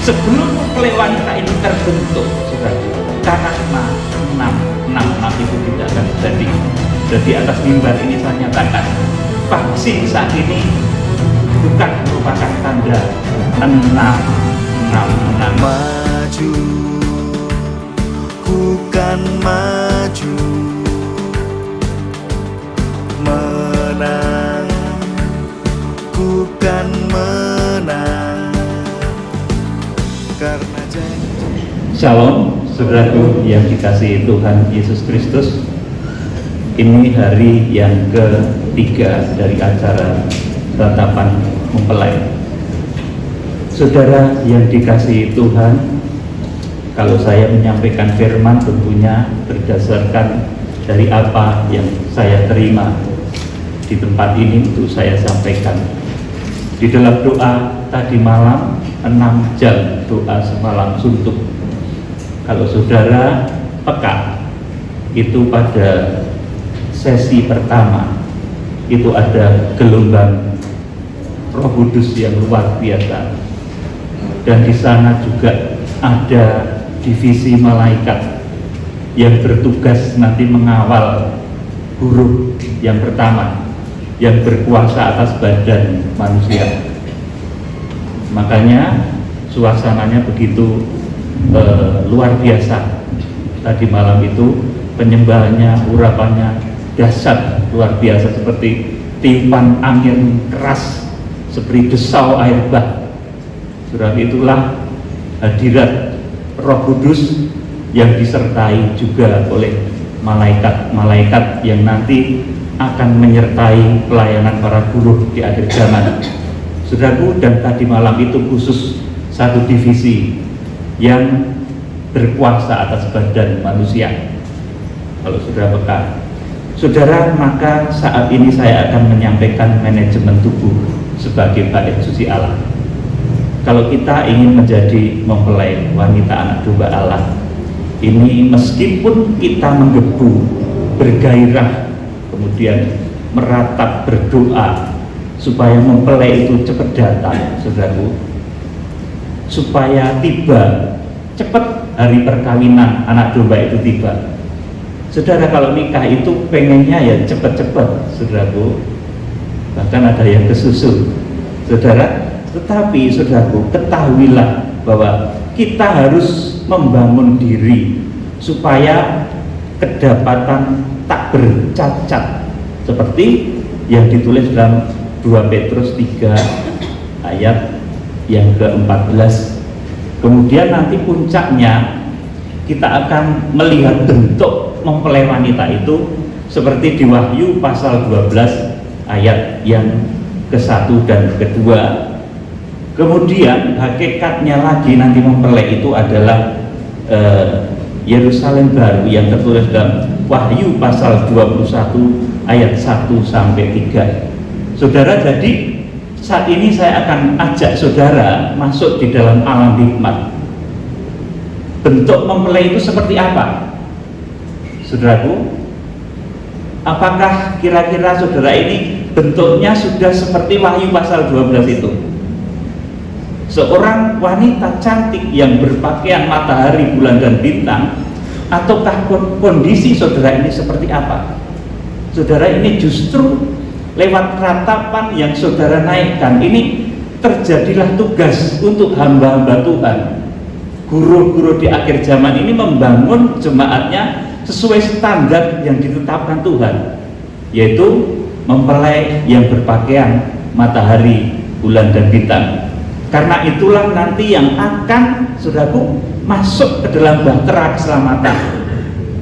Sebelum mempelai wanita ini terbentuk, saudara, karena enam itu tidak akan terjadi. Jadi atas mimbar ini saya nyatakan vaksin saat ini bukan merupakan tanda enam. Maju, bukan maju, menang, bukan menang, karena janji. Shalom, saudaraku yang dikasihi Tuhan Yesus Kristus. Ini hari yang ketiga dari acara ratapan mempelai. Saudara yang dikasihi Tuhan, kalau saya menyampaikan firman tentunya berdasarkan dari apa yang saya terima di tempat ini untuk saya sampaikan. Di dalam doa tadi malam 6 jam doa semalam suntuk. Kalau saudara peka, itu pada sesi pertama itu ada gelombang Roh Kudus yang luar biasa, dan di sana juga ada divisi malaikat yang bertugas nanti mengawal huruf yang pertama yang berkuasa atas badan manusia. Makanya suasananya begitu luar biasa tadi malam itu. Penyembahannya, urapannya dahsyat, luar biasa, seperti tiupan angin keras, seperti desau air bah. Sudah itulah hadirat Roh Kudus yang disertai juga oleh malaikat-malaikat yang nanti akan menyertai pelayanan para guru di akhir zaman. Saudaraku, dan tadi malam itu khusus satu divisi yang berkuasa atas badan manusia. Kalau sudah peka, saudara, maka saat ini saya akan menyampaikan manajemen tubuh sebagai bait suci Allah. Kalau kita ingin menjadi mempelai wanita anak domba Allah, ini meskipun kita menggebu, bergairah, kemudian meratap berdoa supaya mempelai itu cepat datang, saudaraku, supaya tiba cepat hari perkawinan anak domba itu tiba. Saudara, kalau nikah itu pengennya ya cepat-cepat, saudaraku, bahkan ada yang kesusu, saudara. Tetapi saudaraku, ketahuilah bahwa kita harus membangun diri supaya kedapatan tak bercacat, seperti yang ditulis dalam 2 Petrus 3 ayat yang ke-14. Kemudian nanti puncaknya kita akan melihat bentuk mempelai wanita itu seperti di Wahyu pasal 12 ayat yang ke-1 dan ke-2. Kemudian hakikatnya lagi nanti mempelai itu adalah Yerusalem baru yang tertulis dalam Wahyu pasal 21 ayat 1 sampai 3. Saudara, jadi saat ini saya akan ajak saudara masuk di dalam alam hikmat. Bentuk mempelai itu seperti apa? Saudaraku, apakah kira-kira saudara ini bentuknya sudah seperti Wahyu pasal 12 itu? Seorang wanita cantik yang berpakaian matahari, bulan, dan bintang, ataukah kondisi saudara ini seperti apa? Saudara, ini justru lewat ratapan yang saudara naikkan ini terjadilah tugas untuk hamba-hamba Tuhan. Guru-guru di akhir zaman ini membangun jemaatnya sesuai standar yang ditetapkan Tuhan, yaitu mempelai yang berpakaian matahari, bulan, dan bintang. Karena itulah nanti yang akan, saudaraku, masuk ke dalam bahtera keselamatan.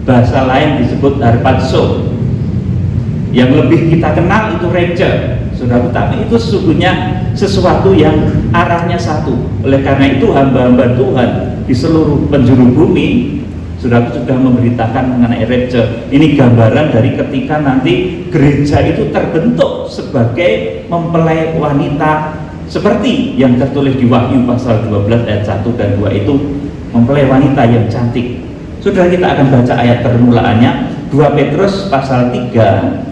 Bahasa lain disebut harpazo. Yang lebih kita kenal itu ranger, saudaraku, tapi itu sesungguhnya sesuatu yang arahnya satu. Oleh karena itu hamba-hamba Tuhan di seluruh penjuru bumi, saudaraku, sudah memberitakan mengenai ranger. Ini gambaran dari ketika nanti gereja itu terbentuk sebagai mempelai wanita, seperti yang tertulis di Wahyu pasal 12 ayat 1 dan 2 itu, mempelai wanita yang cantik. Saudara, kita akan baca ayat permulaannya 2 Petrus pasal 3.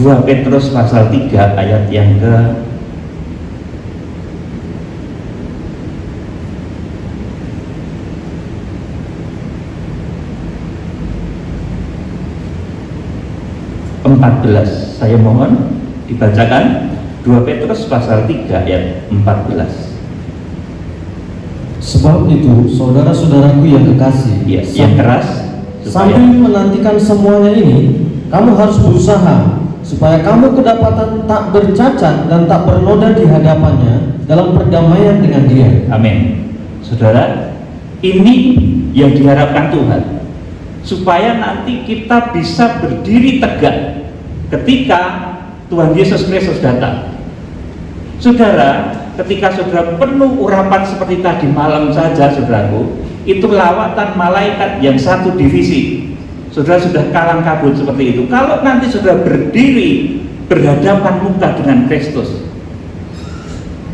2 Petrus pasal 3 ayat yang 14. Saya mohon dibacakan 2 Petrus pasal 3 ayat 14. Sebab itu, saudara-saudaraku yang kekasih, Ya, yang keras sambil menantikan semuanya ini, kamu harus berusaha supaya kamu kedapatan tak bercacat dan tak bernoda di hadapannya dalam perdamaian dengan Dia. Amin. Saudara, ini yang diharapkan Tuhan, supaya nanti kita bisa berdiri tegak ketika Tuhan Yesus Kristus datang. Saudara, ketika saudara penuh urapan seperti tadi malam saja, saudaraku, itu lawatan malaikat yang satu divisi. Saudara sudah kalang kabut seperti itu. Kalau nanti saudara berdiri berhadapan muka dengan Kristus,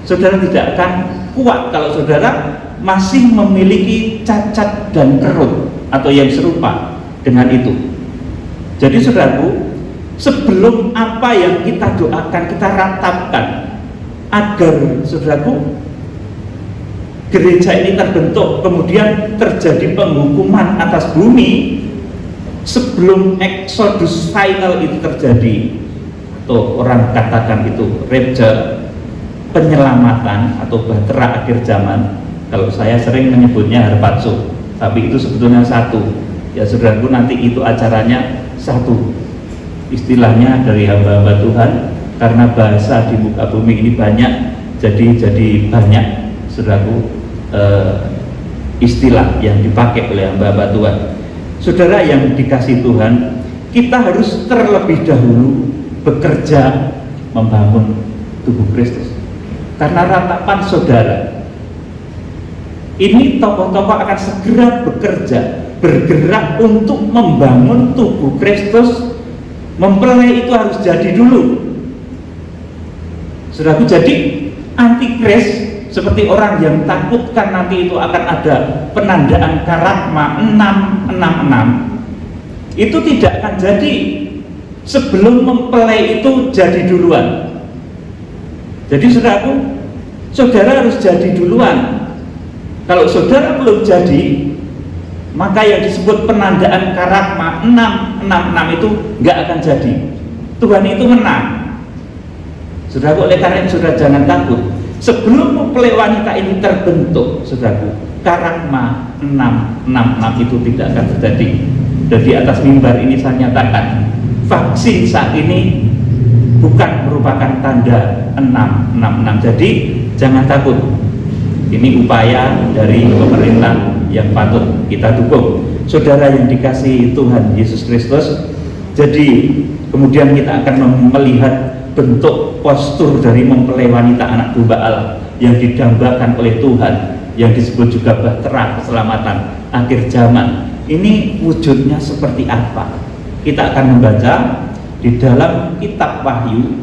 saudara tidak akan kuat kalau saudara masih memiliki cacat dan kerut atau yang serupa dengan itu. Jadi saudaraku, sebelum apa yang kita doakan, kita ratapkan agar saudaraku gereja ini terbentuk, kemudian terjadi penghukuman atas bumi. Sebelum Exodus final itu terjadi, atau orang katakan itu rapture, penyelamatan atau bahtera akhir zaman. Kalau saya sering menyebutnya harpazo, tapi itu sebetulnya satu. Ya saudaraku, nanti itu acaranya satu. Istilahnya dari hamba-hamba Tuhan, karena bahasa di muka bumi ini banyak, jadi banyak saudaraku istilah yang dipakai oleh hamba-hamba Tuhan. Saudara yang dikasih Tuhan, kita harus terlebih dahulu bekerja membangun tubuh Kristus. Karena ratapan saudara, ini tokoh-tokoh akan segera bekerja, bergerak untuk membangun tubuh Kristus. Mempelai itu harus jadi dulu. Saudaraku, jadi antikris seperti orang yang takutkan nanti itu akan ada penandaan karagma 666, itu tidak akan jadi sebelum mempelai itu jadi duluan. Jadi saudaraku, saudara harus jadi duluan. Kalau saudara belum jadi, maka yang disebut penandaan karagma 666 itu nggak akan jadi. Tuhan itu menang. Saudaraku, oleh karena itu saudara jangan takut. Sebelum mempelai wanita ini terbentuk, saudaraku, karagma 666 itu tidak akan terjadi. Dan di atas mimbar ini saya nyatakan, vaksin saat ini bukan merupakan tanda 666. Jadi jangan takut. Ini upaya dari pemerintah yang patut kita dukung. Saudara yang dikasihi Tuhan Yesus Kristus, jadi kemudian kita akan melihat bentuk postur dari mempelai wanita anak domba Allah yang didambakan oleh Tuhan, yang disebut juga bahtera keselamatan akhir zaman. Ini wujudnya seperti apa? Kita akan membaca di dalam kitab Wahyu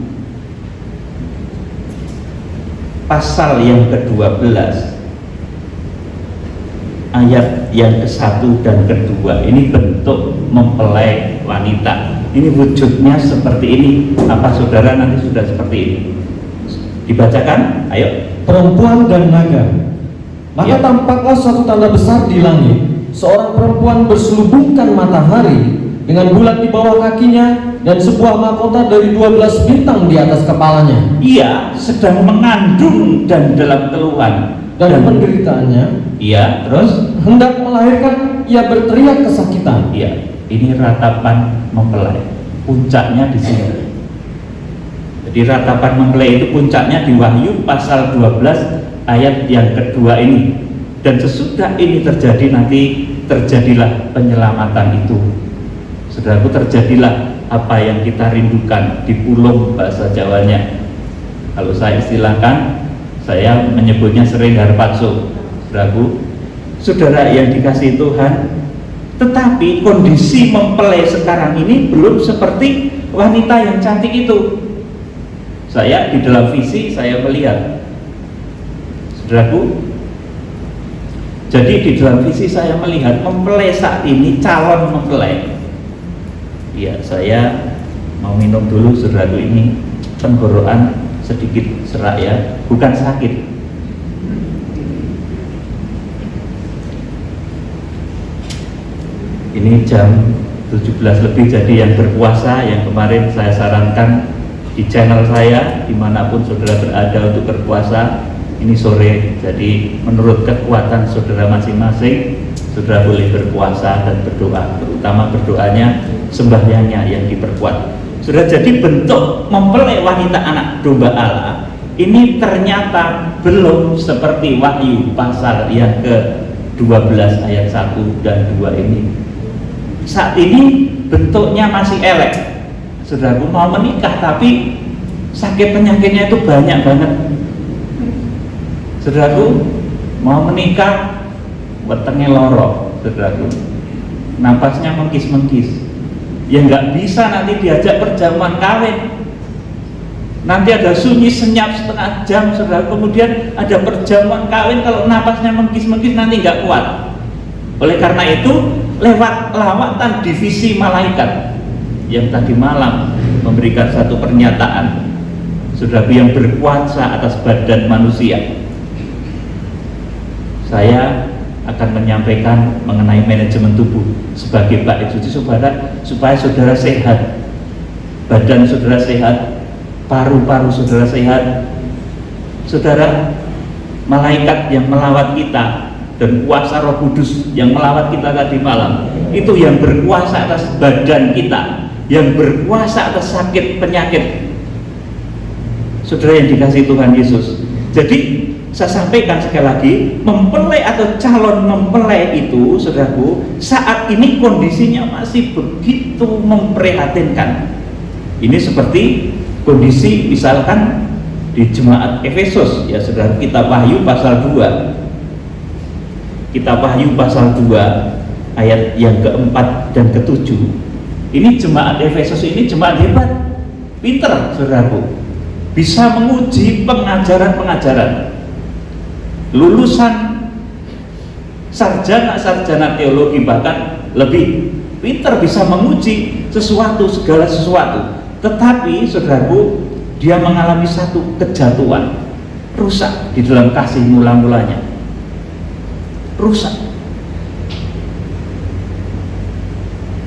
pasal yang ke-12 ayat yang ke-1 dan ke-2. Ini bentuk mempelai wanita. Ini wujudnya seperti ini. Apa saudara nanti sudah seperti ini? Dibacakan, ayo. Perempuan dan naga. Maka Ya. tampaklah suatu tanda besar di langit, seorang perempuan berselubungkan matahari dengan bulan di bawah kakinya dan sebuah mahkota dari 12 bintang di atas kepalanya. Ia sedang mengandung dan dalam keluhan Dan penderitaannya, iya, terus hendak melahirkan, ia berteriak kesakitan. iya, ini ratapan mempelai. Puncaknya di sini. Jadi ratapan mempelai itu puncaknya di Wahyu pasal 12 ayat yang kedua ini. Dan sesudah ini terjadi, nanti terjadilah penyelamatan itu. Saudaraku, terjadilah apa yang kita rindukan di pulung bahasa Jawanya. Kalau saya istilahkan, saya menyebutnya sering harpazo. Saudaraku, saudara yang dikasihi Tuhan, tetapi kondisi mempelai sekarang ini belum seperti wanita yang cantik itu. Saya di dalam visi saya melihat, saudaraku, jadi di dalam visi saya melihat mempelai saat ini, calon mempelai. Ya, saya mau minum dulu, saudaraku, ini tenggorokan sedikit serak ya, bukan sakit. Ini jam 17 lebih jadi yang berpuasa, yang kemarin saya sarankan di channel saya dimanapun saudara berada untuk berpuasa ini sore. Jadi menurut kekuatan saudara masing-masing, saudara boleh berpuasa dan berdoa, terutama berdoanya, sembahyangnya yang diperkuat. Saudara, jadi bentuk mempelai wanita anak domba Allah ini ternyata belum seperti Wahyu pasal yang ke-12 ayat 1 dan 2 ini. Saat ini bentuknya masih elek. Saudaraku mau menikah tapi sakit penyakitnya itu banyak banget. Saudaraku mau menikah wetenge loro, saudaraku. Napasnya mengkis-mengkis. Ya nggak bisa nanti diajak perjamuan kawin. Nanti ada sunyi senyap setengah jam, saudara. Kemudian ada perjamuan kawin, kalau napasnya mengkis-mengkis nanti nggak kuat. Oleh karena itu, lewat lawatan divisi malaikat yang tadi malam memberikan satu pernyataan, saudara, yang berkuasa atas badan manusia. Saya akan menyampaikan mengenai manajemen tubuh sebagai bait suci supaya saudara sehat, badan saudara sehat, paru-paru saudara sehat. Saudara, malaikat yang melawat kita dan kuasa Roh Kudus yang melawat kita tadi malam itu yang berkuasa atas badan kita, yang berkuasa atas sakit penyakit. Saudara yang dikasihi Tuhan Yesus. Jadi saya sampaikan sekali lagi, mempelai atau calon mempelai itu, saudaraku, saat ini kondisinya masih begitu memprihatinkan. Ini seperti kondisi misalkan di jemaat Efesus, ya saudara, kitab Wahyu pasal 2. Kitab Wahyu pasal 2 ayat yang keempat dan ketujuh. Ini jemaat Efesus ini jemaat hebat, pinter, saudaraku, bisa menguji pengajaran-pengajaran. Lulusan sarjana teologi bahkan lebih pintar, bisa menguji segala sesuatu. Tetapi saudaraku, dia mengalami satu kejatuhan, rusak di dalam kasih mula-mulanya, rusak.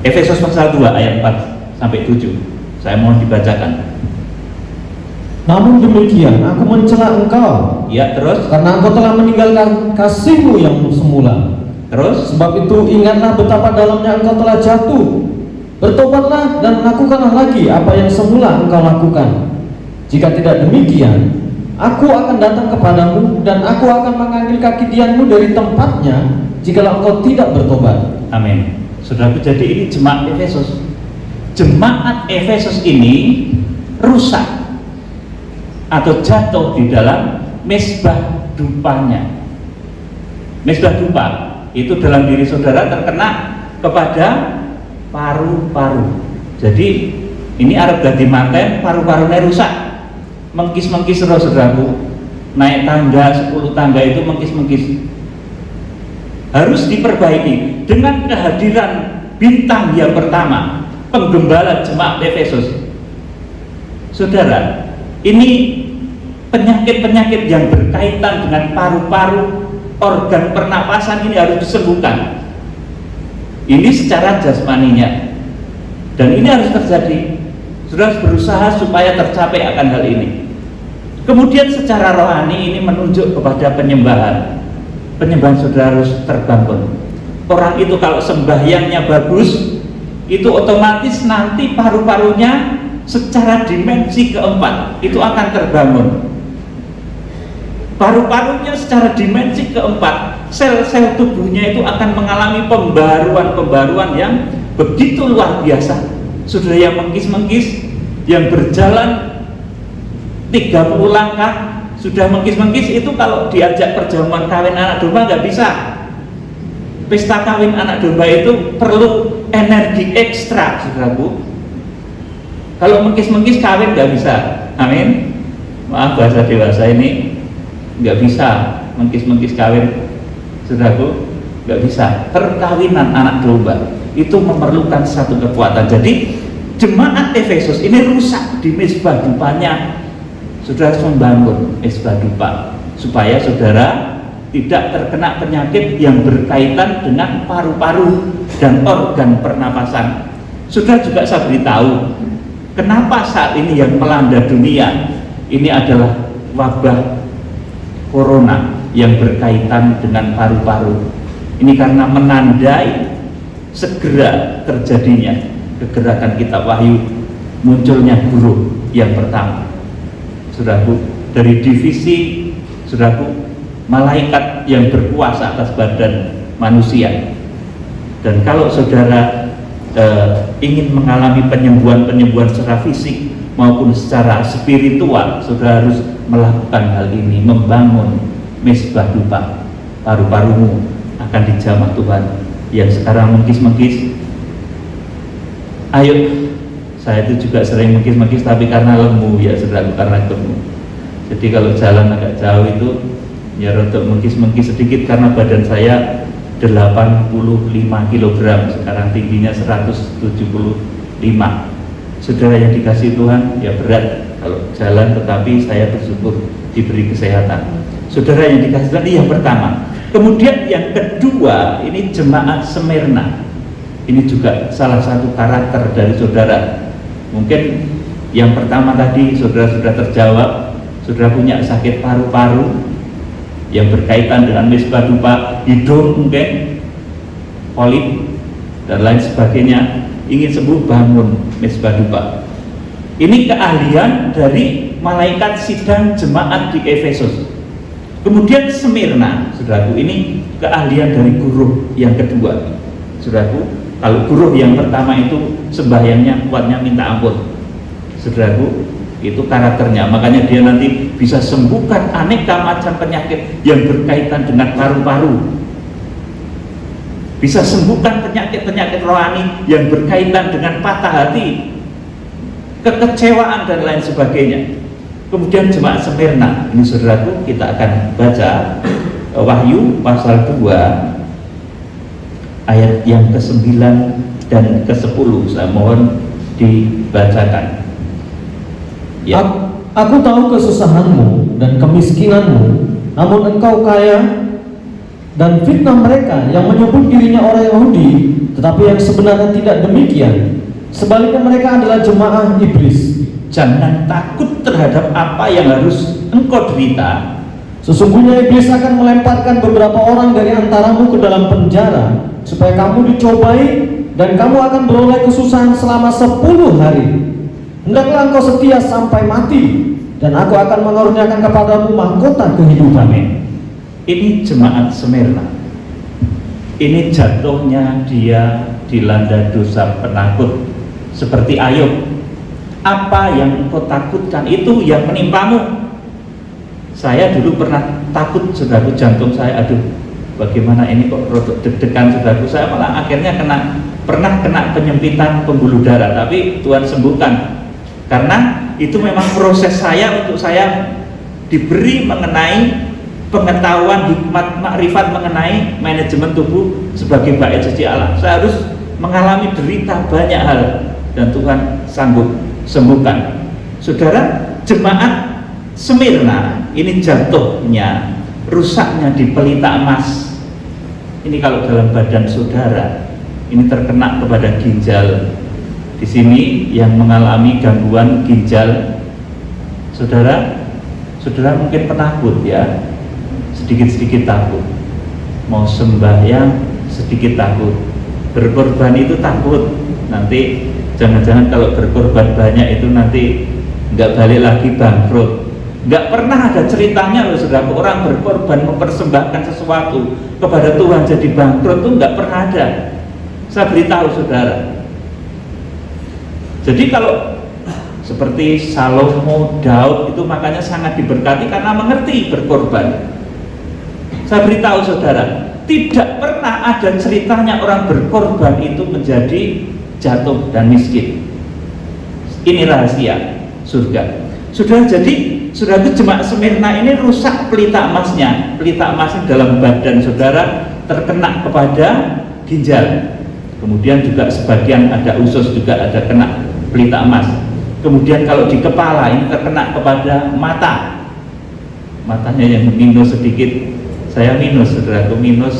Efesus pasal 2 ayat 4 sampai 7, saya mohon dibacakan. Namun demikian, aku mencela engkau, Ya, terus? karena engkau telah meninggalkan kasihmu yang semula. Terus? Sebab itu ingatlah betapa dalamnya engkau telah jatuh. Bertobatlah dan lakukanlah lagi apa yang semula engkau lakukan. Jika tidak demikian, aku akan datang kepadamu dan aku akan mengambil kaki dianmu dari tempatnya jikalau engkau tidak bertobat. Amin. Saudaraku, jadi ini jemaat Efesus. Jemaat Efesus ini rusak atau jatuh di dalam mesbah dupanya. Mesbah dupa itu dalam diri saudara terkena kepada paru-paru. Jadi ini arep dadi manten, paru-parunya rusak, mengkis-mengkis terus, saudaraku. Naik tangga 10 tangga itu mengkis-mengkis. Harus diperbaiki dengan kehadiran bintang yang pertama, penggembala jemaat Efesus. Saudara, ini penyakit-penyakit yang berkaitan dengan paru-paru, organ pernapasan ini harus disembuhkan. Ini secara jasmaninya, dan ini harus terjadi. Saudara berusaha supaya tercapai akan hal ini. Kemudian secara rohani ini menunjuk kepada penyembahan. Penyembahan saudara harus terbangun. Orang itu kalau sembahyangnya bagus, itu otomatis nanti paru-parunya secara dimensi keempat itu akan terbangun. Paru-parunya secara dimensi keempat, sel-sel tubuhnya itu akan mengalami pembaruan-pembaruan yang begitu luar biasa. Saudara yang mengkis-mengkis, yang berjalan 30 langkah sudah mengkis-mengkis, itu kalau diajak perjamuan kawin anak domba nggak bisa. Pesta kawin anak domba itu perlu energi ekstra, saudaraku. Kalau mengkis-mengkis kawin nggak bisa. Amin. Maaf bahasa dewasa ini, nggak bisa mengkis-mengkis kawin, saudaraku, nggak bisa. Perkawinan anak domba itu memerlukan satu kekuatan. Jadi jemaat Efesus ini rusak di mesbah dupanya. Saudara harus membangun mesbah dupa supaya saudara tidak terkena penyakit yang berkaitan dengan paru-paru dan organ pernapasan. Saudara juga saya beritahu, kenapa saat ini yang melanda dunia ini adalah wabah corona yang berkaitan dengan paru-paru. Ini karena menandai segera terjadinya kegerakan kitab Wahyu, munculnya guru yang pertama. Saudaraku, dari divisi, saudaraku, malaikat yang berkuasa atas badan manusia. Dan kalau saudara ingin mengalami penyembuhan secara fisik maupun secara spiritual, saudara harus melakukan hal ini, membangun mesbah dupa. Paru-parumu akan dijamah Tuhan. Yang sekarang mengkis-mengkis, ayo, saya itu juga sering mengkis-mengkis, tapi karena lemu ya saudara, karena lemu. Jadi kalau jalan agak jauh itu ya untuk mengkis-mengkis sedikit, karena badan saya 85 kg, sekarang tingginya 175. Saudara yang dikasih Tuhan, ya berat kalau jalan, tetapi saya bersyukur diberi kesehatan. Saudara yang dikasih Tuhan, ini yang pertama. Kemudian yang kedua, ini jemaat Smyrna. Ini juga salah satu karakter dari saudara. Mungkin yang pertama tadi saudara sudah terjawab, saudara punya sakit paru-paru yang berkaitan dengan mesbah dupa, hidung mungkin, kolip dan lain sebagainya, ingin sembuh, bangun mesbah dupa. Ini keahlian dari malaikat sidang jemaat di Efesus. Kemudian Smyrna, saudaraku, ini keahlian dari guru yang kedua. Saudaraku, kalau guru yang pertama itu sembahyangnya kuatnya minta ampun, saudaraku, itu karakternya. Makanya dia nanti bisa sembuhkan aneka macam penyakit yang berkaitan dengan paru-paru, bisa sembuhkan penyakit-penyakit rohani yang berkaitan dengan patah hati, kekecewaan dan lain sebagainya. Kemudian jemaat Smyrna, ini saudaraku, kita akan baca Wahyu pasal 2 ayat yang ke-9 dan ke-10. Saya mohon dibacakan. Ya. Aku tahu kesusahanmu dan kemiskinanmu, namun engkau kaya, dan fitnah mereka yang menyebut dirinya orang Yahudi, tetapi yang sebenarnya tidak demikian. Sebaliknya mereka adalah jemaah iblis. Jangan takut terhadap apa yang harus engkau derita. Sesungguhnya iblis akan melemparkan beberapa orang dari antaramu ke dalam penjara, supaya kamu dicobai, dan kamu akan beroleh kesusahan selama 10 hari. Hendaklah engkau setia sampai mati, dan aku akan mengaruniakan kepadamu mahkota kehidupan. Ini jemaat Smyrna. Ini jatuhnya dia dilanda dosa penakut, seperti Ayub. Apa yang engkau takutkan itu yang menimpamu. Saya dulu pernah takut, saudaraku, jantung saya, aduh, bagaimana ini kok rodok deg-degan, saudaraku. Saya malah akhirnya pernah kena penyempitan pembuluh darah, tapi Tuhan sembuhkan. Karena itu memang proses saya untuk saya diberi mengenai pengetahuan, hikmat, makrifat mengenai manajemen tubuh sebagai bait suci Allah. Saya harus mengalami derita banyak hal, dan Tuhan sanggup sembuhkan. Saudara, jemaat Smyrna ini jatuhnya, rusaknya di pelita emas. Ini kalau dalam badan saudara, ini terkena kepada ginjal. Di sini yang mengalami gangguan ginjal, saudara mungkin penakut ya, sedikit-sedikit takut. Mau sembahyang sedikit takut, berkorban itu takut. Nanti jangan-jangan kalau berkorban banyak itu nanti nggak balik lagi, bangkrut. Nggak pernah ada ceritanya loh saudara, orang berkorban mempersembahkan sesuatu kepada Tuhan jadi bangkrut, itu nggak pernah ada. Saya beritahu saudara. Jadi kalau seperti Salomo, Daud itu makanya sangat diberkati karena mengerti berkorban. Saya beritahu saudara, tidak pernah ada ceritanya orang berkorban itu menjadi jatuh dan miskin. Ini rahasia surga. Sudah, jadi sudah itu jemaat Smyrna ini rusak pelita emasnya. Pelita emasnya dalam badan saudara terkena kepada ginjal. Kemudian juga sebagian ada usus, juga ada kena pelita emas. Kemudian kalau di kepala ini terkena kepada mata. Matanya yang minus sedikit. Saya minus, saudaraku, -1.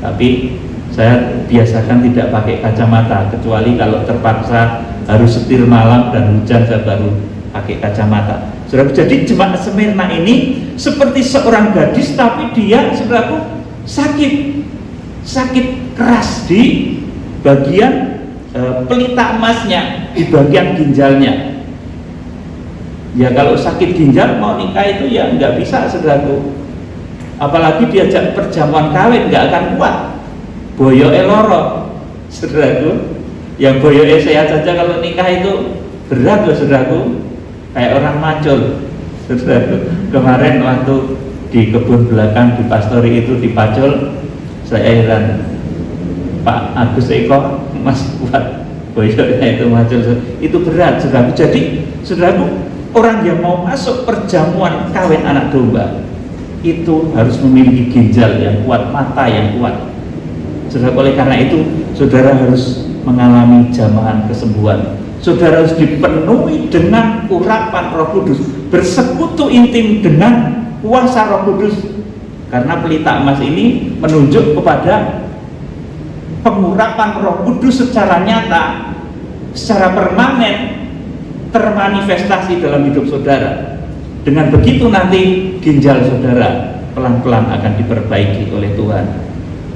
Tapi Saya biasakan tidak pakai kacamata, kecuali kalau terpaksa harus setir malam dan hujan saya baru pakai kacamata. Saudaraku, jadi jemaat Smyrna ini seperti seorang gadis, tapi dia, saudaraku, sakit keras di bagian pelita emasnya, di bagian ginjalnya. Ya kalau sakit ginjal mau nikah itu ya nggak bisa, saudaraku. Apalagi diajak perjamuan kawin nggak akan kuat. Boyoke loro, saudaraku. Yang boyoke sehat saja kalau nikah itu berat loh, saudaraku. Kayak orang macul, saudaraku. Kemarin waktu di kebun belakang di pastori itu di Pacul, saya heran, Pak Agus Eko masih kuat, boyoknya itu macul, itu berat, saudaraku. Jadi, saudaraku, orang yang mau masuk perjamuan kawin anak domba itu harus memiliki ginjal yang kuat, mata yang kuat. Saudara, oleh karena itu saudara harus mengalami jamahan kesembuhan. Saudara harus dipenuhi dengan urapan Roh Kudus, bersekutu intim dengan kuasa Roh Kudus. Karena pelita emas ini menunjuk kepada pengurapan Roh Kudus secara nyata, secara permanen, termanifestasi dalam hidup saudara. Dengan begitu nanti ginjal saudara pelan-pelan akan diperbaiki oleh Tuhan.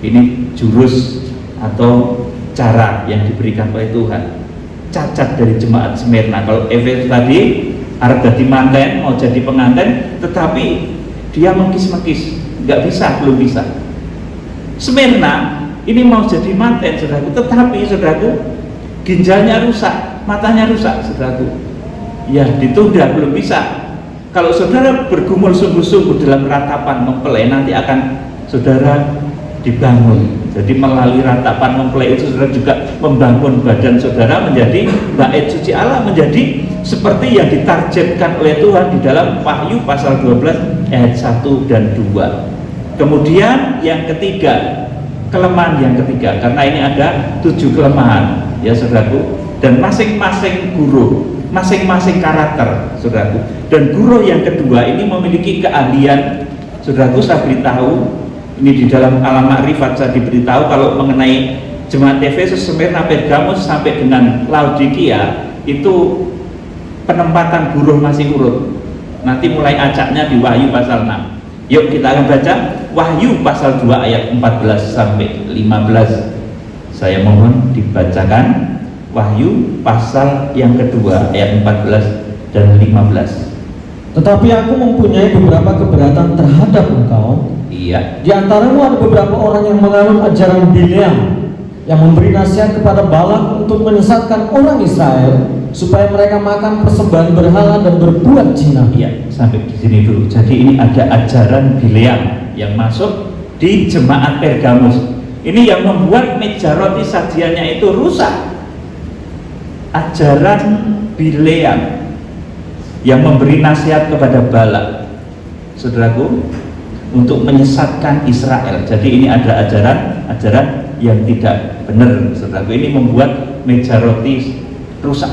Ini jurus atau cara yang diberikan oleh Tuhan. Cacat dari jemaat Smyrna, kalau Efesus tadi arep jadi manten, mau jadi pengantin, tetapi dia mengkis-mengkis, nggak bisa, belum bisa. Smyrna ini mau jadi manten, saudaraku, tetapi saudaraku ginjalnya rusak, matanya rusak, saudaraku. Ya ditunda, belum bisa. Kalau saudara bergumul sungguh-sungguh dalam ratapan mempelai, nanti akan saudara dibangun. Jadi melalui ratapan mempelai itu saudara juga membangun badan saudara menjadi bait suci Allah, menjadi seperti yang ditargetkan oleh Tuhan di dalam Wahyu pasal 12 ayat 1 dan 2. Kemudian yang ketiga, kelemahan yang ketiga, karena ini ada 7 kelemahan ya saudaraku, dan masing-masing guru, masing-masing karakter saudaraku. Dan guru yang kedua ini memiliki keahlian, saudaraku. Saya beritahu ini di dalam alam makrifat, saya diberitahu kalau mengenai jemaat Efesus, Smyrna, Pergamus sampai dengan Laodikia itu penempatan guru masih urut. Nanti mulai acaknya di Wahyu pasal 6. Yuk kita akan baca Wahyu pasal 2 ayat 14 sampai 15. Saya mohon dibacakan Wahyu pasal yang kedua ayat 14 dan 15. Tetapi aku mempunyai beberapa keberatan terhadap engkau. Iya. Di antaramu ada beberapa orang yang menganut ajaran Bileam, yang memberi nasihat kepada Balak untuk menyesatkan orang Israel supaya mereka makan persembahan berhala dan berbuat zina. Iya, sampai di sini dulu. Jadi ini ada ajaran Bileam yang masuk di jemaat Pergamus. Ini yang membuat meja roti sajiannya itu rusak. Ajaran Bileam yang memberi nasihat kepada Balak, saudaraku, untuk menyesatkan Israel. Jadi ini ada ajaran yang tidak benar, saudaraku. Ini membuat meja roti rusak.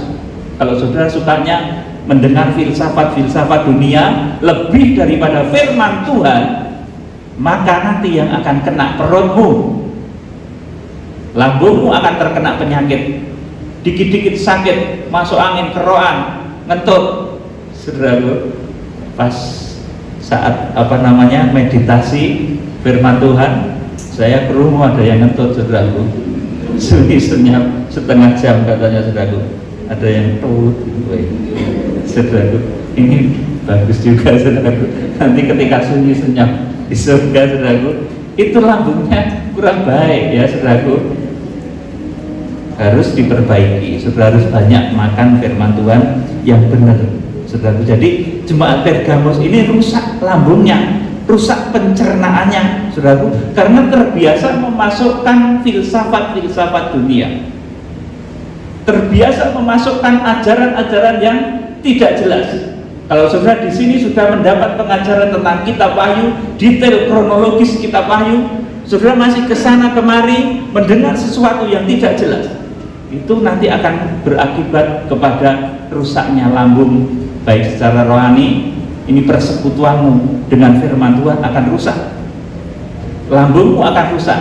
Kalau saudara sukanya mendengar filsafat dunia lebih daripada firman Tuhan, maka nanti yang akan kena perutmu, lambungmu akan terkena penyakit, dikit-dikit sakit, masuk angin, keroan, ngentut, saudaraku. Pas saat meditasi firman Tuhan, saya ke rumah ada yang ngentut, saudaraku. Sunyi senyap setengah jam katanya, saudaraku. Ada yang tut, saudaraku. Ini bagus juga, saudaraku. Nanti ketika sunyi senyap di surga, saudaraku, itu lambungnya kurang baik ya, saudaraku. Harus diperbaiki. Saudara harus banyak makan firman Tuhan yang benar, saudaraku. Jadi jemaat Pergamus ini rusak lambungnya, rusak pencernaannya, saudaraku, karena terbiasa memasukkan filsafat dunia, terbiasa memasukkan ajaran-ajaran yang tidak jelas. Kalau saudara di sini sudah mendapat pengajaran tentang kitab Wahyu, detail kronologis kitab Wahyu, saudara masih kesana kemari mendengar sesuatu yang tidak jelas, itu nanti akan berakibat kepada rusaknya lambung, baik secara rohani. Ini persekutuanmu dengan firman Tuhan akan rusak, lambungmu akan rusak.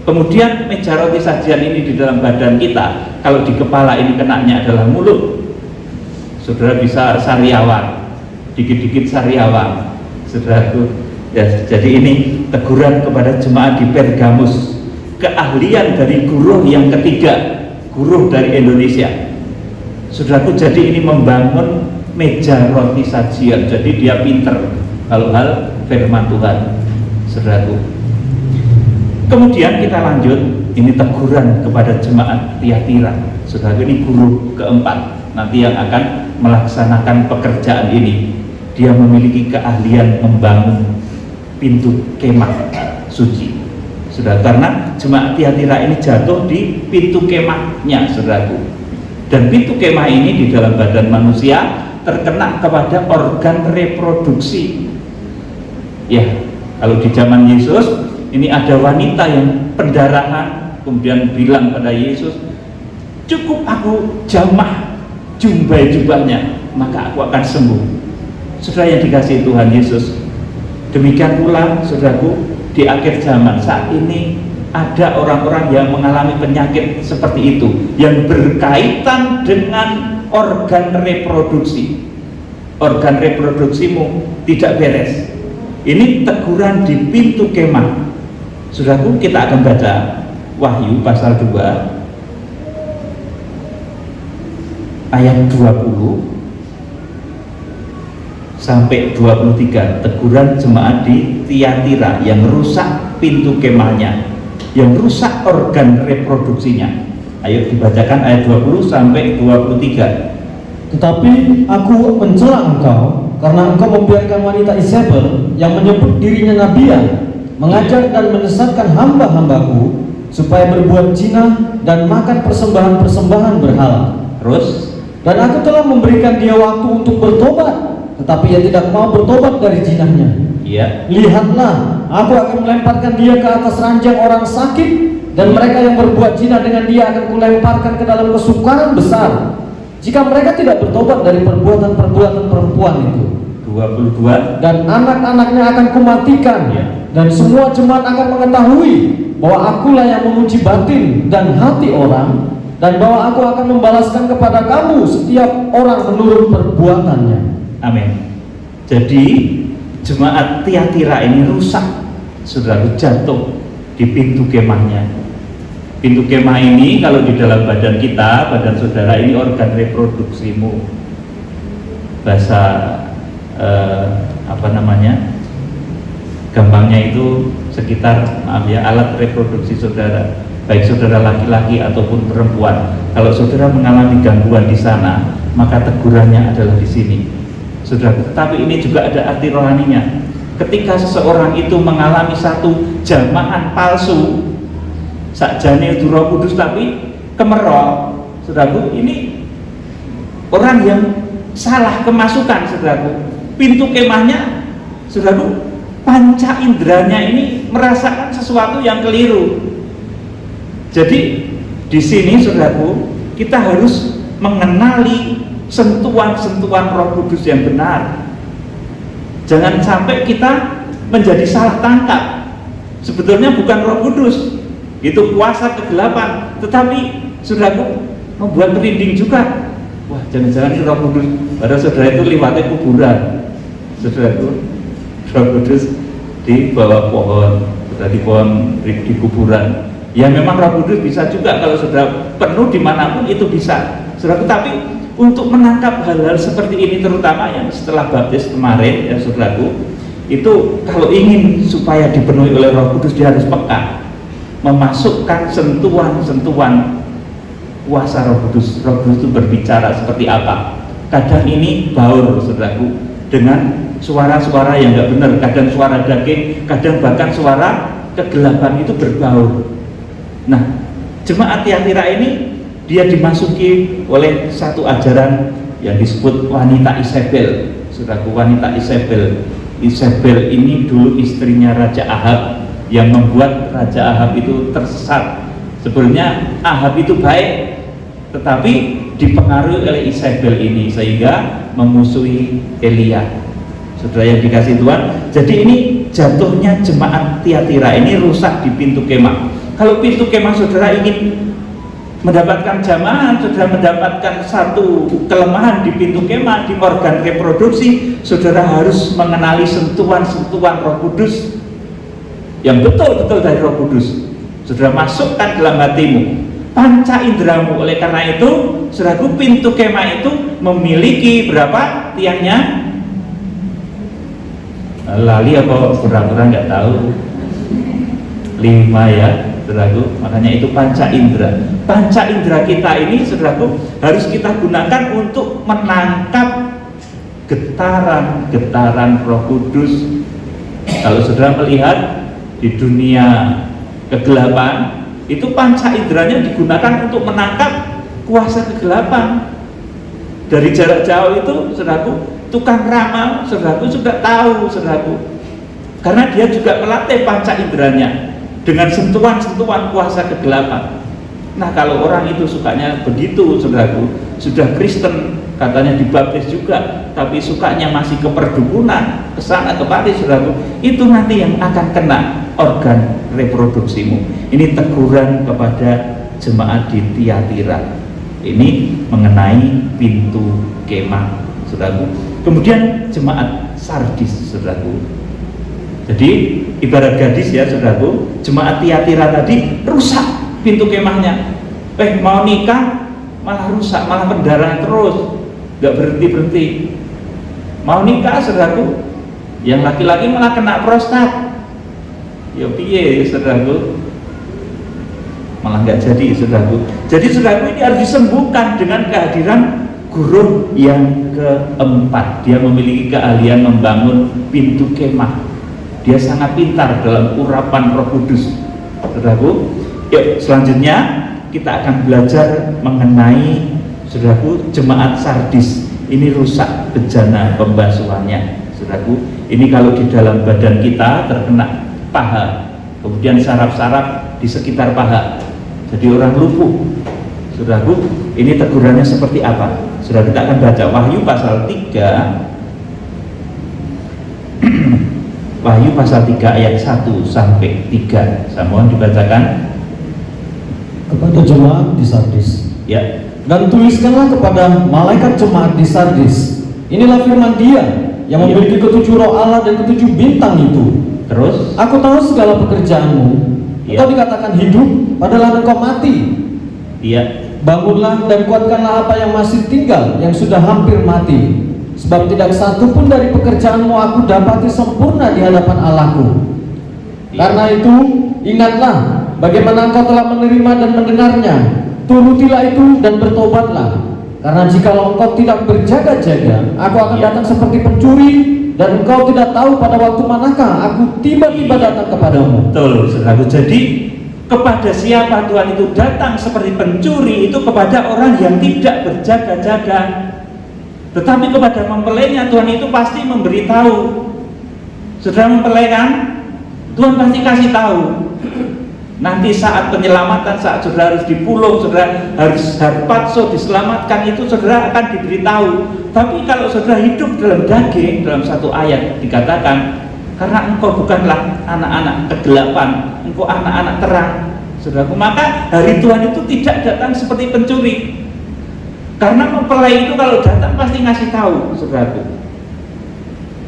Kemudian meja roti sajian ini di dalam badan kita, kalau di kepala ini kenanya adalah mulut, saudara bisa sariawan, dikit-dikit sariawan, saudaraku. Ya, jadi ini teguran kepada jemaat di Pergamus, keahlian dari guru yang ketiga, guru dari Indonesia. Saudaraku, jadi ini membangun meja roti sajian, jadi dia pinter kalau hal firman Tuhan, saudaraku. Kemudian kita lanjut, ini teguran kepada jemaat Tiatira, saudaraku. Ini guru keempat nanti yang akan melaksanakan pekerjaan ini. Dia memiliki keahlian membangun pintu kemah suci, saudara, karena jemaat Tiatira ini jatuh di pintu kemahnya, saudaraku. Dan pintu kemah ini di dalam badan manusia terkena kepada organ reproduksi. Ya, kalau di zaman Yesus ini ada wanita yang pendarahan, kemudian bilang pada Yesus, cukup aku jamah jumbai jubahnya, maka aku akan sembuh. Saudara yang dikasihi Tuhan Yesus, demikian pula saudaraku, di akhir zaman saat ini ada orang-orang yang mengalami penyakit seperti itu, yang berkaitan dengan organ reproduksi. Organ reproduksimu tidak beres. Ini teguran di pintu kemah. Saudaraku, kita akan baca Wahyu pasal 2 ayat 20 sampai 23, teguran jemaat di Tiatira yang rusak pintu kemahnya, yang rusak organ reproduksinya. Ayo dibacakan ayat 20 sampai 23. Tetapi aku mencela engkau karena engkau membiarkan wanita Isabel yang menyebut dirinya nabiya mengajar dan menyesatkan hamba-hambaku supaya berbuat zina dan makan persembahan-persembahan berhala. Terus, dan aku telah memberikan dia waktu untuk bertobat, tetapi ia tidak mau bertobat dari zinahnya. iya, Lihatlah, aku akan melemparkan dia ke atas ranjang orang sakit, dan mereka yang berbuat zina dengan dia akan kulemparkan ke dalam kesukaran besar, jika mereka tidak bertobat dari perbuatan-perbuatan perempuan itu. 22. Dan anak-anaknya akan kumatikan, Ya. dan semua jemaat akan mengetahui bahwa akulah yang menguji batin dan hati orang, dan bahwa aku akan membalaskan kepada kamu setiap orang menurut perbuatannya. Amin. Jadi jemaat Tiatira ini rusak, saudara, jatuh di pintu kemahnya. Pintu kemah ini kalau di dalam badan kita, badan saudara ini organ reproduksimu. Bahasa gampangnya itu sekitar, maaf ya, alat reproduksi saudara, baik saudara laki-laki ataupun perempuan. Kalau saudara mengalami gangguan di sana, maka tegurannya adalah di sini, saudara. Tetapi ini juga ada arti rohaninya. Ketika seseorang itu mengalami satu jamahan palsu, sakjane itu Roh Kudus tapi kemerok, saudaraku, ini orang yang salah kemasukan, saudaraku. Pintu kemahnya, saudaraku, panca inderanya ini merasakan sesuatu yang keliru. Jadi di sini, saudaraku, kita harus mengenali sentuhan-sentuhan Roh Kudus yang benar. Jangan sampai kita menjadi salah tangkap. Sebetulnya bukan Roh Kudus, itu kuasa kegelapan, tetapi saudaraku membuat merinding juga. Wah, jangan-jangan Roh Kudus, pada saudara itu liwatnya kuburan, saudaraku. Roh Kudus di bawah pohon, saudara, di pohon di kuburan. Ya memang Roh Kudus bisa juga kalau saudara penuh dimanapun itu bisa, saudaraku. Tapi untuk menangkap hal-hal seperti ini, terutama yang setelah baptis kemarin, ya saudaraku, itu kalau ingin supaya dipenuhi oleh Roh Kudus, dia harus peka, memasukkan sentuhan-sentuhan kuasa Roh Kudus. Roh Kudus itu berbicara seperti apa? Kadang ini baur, saudaraku, dengan suara-suara yang nggak benar, kadang suara daging, kadang bahkan suara kegelapan itu berbaur. Nah, jemaat Tiatira ini dia dimasuki oleh satu ajaran yang disebut wanita Isabel, saudaraku. Wanita Isabel. Isabel ini dulu istrinya Raja Ahab, yang membuat Raja Ahab itu tersesat. Sebenarnya Ahab itu baik, tetapi dipengaruhi oleh Isabel ini sehingga memusuhi Elia, saudara yang dikasih Tuhan. Jadi ini jatuhnya jemaat Tiatira ini rusak di pintu kemah. Kalau pintu kemah saudara ingin mendapatkan jamaah, saudara mendapatkan satu kelemahan di pintu kemah, di organ reproduksi, saudara harus mengenali sentuhan-sentuhan Roh Kudus yang betul-betul dari Roh Kudus. Saudara masukkan dalam hatimu, panca inderamu. Oleh karena itu, saudaraku, pintu kemah itu memiliki berapa tiangnya? Lali apa pura-pura nggak tahu. 5 ya, saudaraku. Makanya itu panca indera. Panca indera kita ini, saudaraku, harus kita gunakan untuk menangkap getaran-getaran Roh Kudus. Kalau saudara melihat di dunia kegelapan, itu panca inderanya digunakan untuk menangkap kuasa kegelapan. Dari jarak jauh itu, saudaraku, tukang ramal, saudaraku, sudah tahu, saudaraku, karena dia juga melatih panca inderanya dengan sentuhan-sentuhan kuasa kegelapan. Nah, kalau orang itu sukanya begitu, saudaraku, sudah Kristen, katanya dibaptis juga, tapi sukanya masih ke perdukunan, ke sana kemari, saudaraku, itu nanti yang akan kena organ reproduksimu. Ini teguran kepada jemaat di Tiatira. Ini mengenai pintu kemah, saudaraku. Kemudian jemaat Sardis, saudaraku. Jadi ibarat gadis ya, saudaraku, jemaat Tiatira tadi rusak pintu kemahnya. Mau nikah malah rusak, malah pendarahan terus, nggak berhenti-berhenti. Mau nikah, saudaraku, yang laki-laki malah kena prostat. Ya piye, saudaraku, malah nggak jadi, saudaraku. Jadi saudaraku, ini harus disembuhkan dengan kehadiran guru yang keempat. Dia memiliki keahlian membangun pintu kemah. Dia sangat pintar dalam urapan Roh Kudus, saudaraku. Yuk, selanjutnya kita akan belajar mengenai, saudaraku, jemaat Sardis. Ini rusak bejana pembasuhannya, saudaraku. Ini kalau di dalam badan kita terkena paha, kemudian saraf-saraf di sekitar paha, jadi orang lumpuh, saudaraku. Ini tegurannya seperti apa? Saudara, kita akan baca Wahyu pasal 3 Wahyu pasal 3 ayat 1 sampai 3. Saya mohon dibacakan. Kepada jemaat di Sardis, Ya. dan tuliskanlah kepada malaikat jemaat di Sardis, inilah firman Dia yang memiliki ketujuh roh Allah dan ketujuh bintang itu. Terus, Aku tahu segala pekerjaanmu. Ya. Engkau dikatakan hidup, padahal engkau mati. iya, Bangunlah dan kuatkanlah apa yang masih tinggal, yang sudah hampir mati. Sebab tidak satu pun dari pekerjaanmu aku dapati sempurna di hadapan Allahku. Karena itu, ingatlah bagaimana engkau telah menerima dan mendengarnya. Turutilah itu dan bertobatlah. Karena jikalau engkau tidak berjaga-jaga, aku akan datang seperti pencuri, dan engkau tidak tahu pada waktu manakah aku tiba-tiba datang kepadamu. betul, saudaraku. Jadi kepada siapa Tuhan itu datang seperti pencuri? Itu kepada orang yang tidak berjaga-jaga. Tetapi kepada mempelainya Tuhan itu pasti memberitahu. Saudara mempelai kan, Tuhan pasti kasih tahu. Nanti saat penyelamatan, saat saudara harus dipulung, saudara harus harpatso diselamatkan, itu saudara akan diberitahu. Tapi kalau saudara hidup dalam daging, dalam satu ayat dikatakan, karena engkau bukanlah anak-anak kegelapan, engkau anak-anak terang, saudaraku, maka hari Tuhan itu tidak datang seperti pencuri. Karena mempelai itu kalau datang pasti ngasih tahu, saudaraku,